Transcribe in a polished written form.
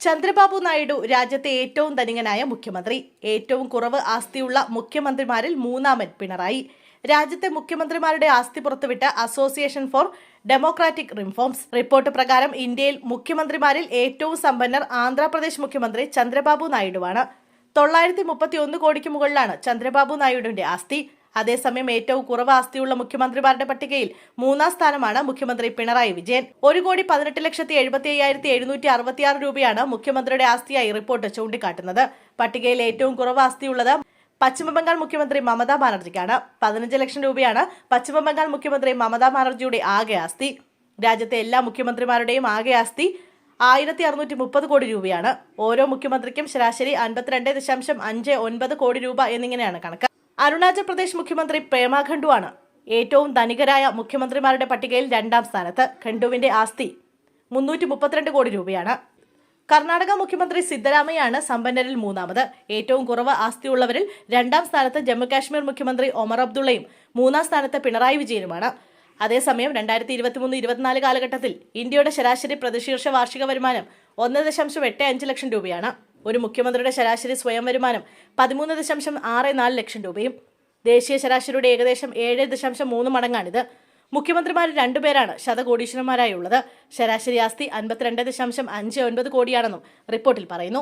ചന്ദ്രബാബു നായിഡു രാജ്യത്തെ ഏറ്റവും ധനികനായ മുഖ്യമന്ത്രി. ഏറ്റവും കുറവ് ആസ്തിയുള്ള മുഖ്യമന്ത്രിമാരിൽ മൂന്നാമൻ പിണറായി. രാജ്യത്തെ മുഖ്യമന്ത്രിമാരുടെ ആസ്തി പുറത്തുവിട്ട association for Democratic reforms report പ്രകാരം ഇന്ത്യയിൽ മുഖ്യമന്ത്രിമാരിൽ ഏറ്റവും സമ്പന്നർ ആന്ധ്രാപ്രദേശ് മുഖ്യമന്ത്രി ചന്ദ്രബാബു നായിഡുവാണ്. 931 കോടിക്ക് മുകളിലാണ് ചന്ദ്രബാബു നായിഡുവിന്റെ ആസ്തി. അതേസമയം ഏറ്റവും കുറവ് ആസ്തിയുള്ള മുഖ്യമന്ത്രിമാരുടെ പട്ടികയിൽ 3-ാം സ്ഥാനമാണ് മുഖ്യമന്ത്രി പിണറായി വിജയൻ. 1,18,70,766 രൂപയാണ് മുഖ്യമന്ത്രിയുടെ ആസ്തിയായി റിപ്പോർട്ട് ചൂണ്ടിക്കാട്ടുന്നത്. പട്ടികയിൽ ഏറ്റവും കുറവ് ആസ്തിയുള്ളത് പശ്ചിമബംഗാൾ മുഖ്യമന്ത്രി മമതാ ബാനർജിക്കാണ്. 15 ലക്ഷം രൂപയാണ് പശ്ചിമബംഗാൾ മുഖ്യമന്ത്രി മമതാ ബാനർജിയുടെ ആകെ ആസ്തി. രാജ്യത്തെ എല്ലാ മുഖ്യമന്ത്രിമാരുടെയും ആകെ ആസ്തി 1,630 കോടി രൂപയാണ്. ഓരോ മുഖ്യമന്ത്രിക്കും ശരാശരി 52.59 കോടി രൂപ എന്നിങ്ങനെയാണ് കണക്ക്. അരുണാചൽ പ്രദേശ് മുഖ്യമന്ത്രി പേമ ഖണ്ഡുവാണ് ഏറ്റവും ധനികരായ മുഖ്യമന്ത്രിമാരുടെ പട്ടികയിൽ 2-ാം സ്ഥാനത്ത്. ഖണ്ഡുവിന്റെ ആസ്തി 332 കോടി രൂപയാണ്. കർണാടക മുഖ്യമന്ത്രി സിദ്ധരാമയ്യാണ് സമ്പന്നരിൽ 3-ാമത്. ഏറ്റവും കുറവ് ആസ്തിയുള്ളവരിൽ 2-ാം സ്ഥാനത്ത് ജമ്മുകാശ്മീർ മുഖ്യമന്ത്രി ഒമർ അബ്ദുള്ളയും 3-ാം സ്ഥാനത്ത് പിണറായി വിജയനുമാണ്. അതേസമയം 2023-24 കാലഘട്ടത്തിൽ ഇന്ത്യയുടെ ശരാശരി പ്രതിശീർഷ വാർഷിക വരുമാനം 1.85 ലക്ഷം രൂപയാണ്. ഒരു മുഖ്യമന്ത്രിയുടെ ശരാശരി സ്വയം വരുമാനം 13.64 ലക്ഷം രൂപയും. ദേശീയ ശരാശരിയുടെ ഏകദേശം 7.3 മടങ്ങാണിത്. മുഖ്യമന്ത്രിമാർ 2 പേരാണ് ശതകോടീശ്വരന്മാരായുള്ളത്. ശരാശരി ആസ്തി 52.59 കോടിയാണെന്നും റിപ്പോർട്ടിൽ പറയുന്നു.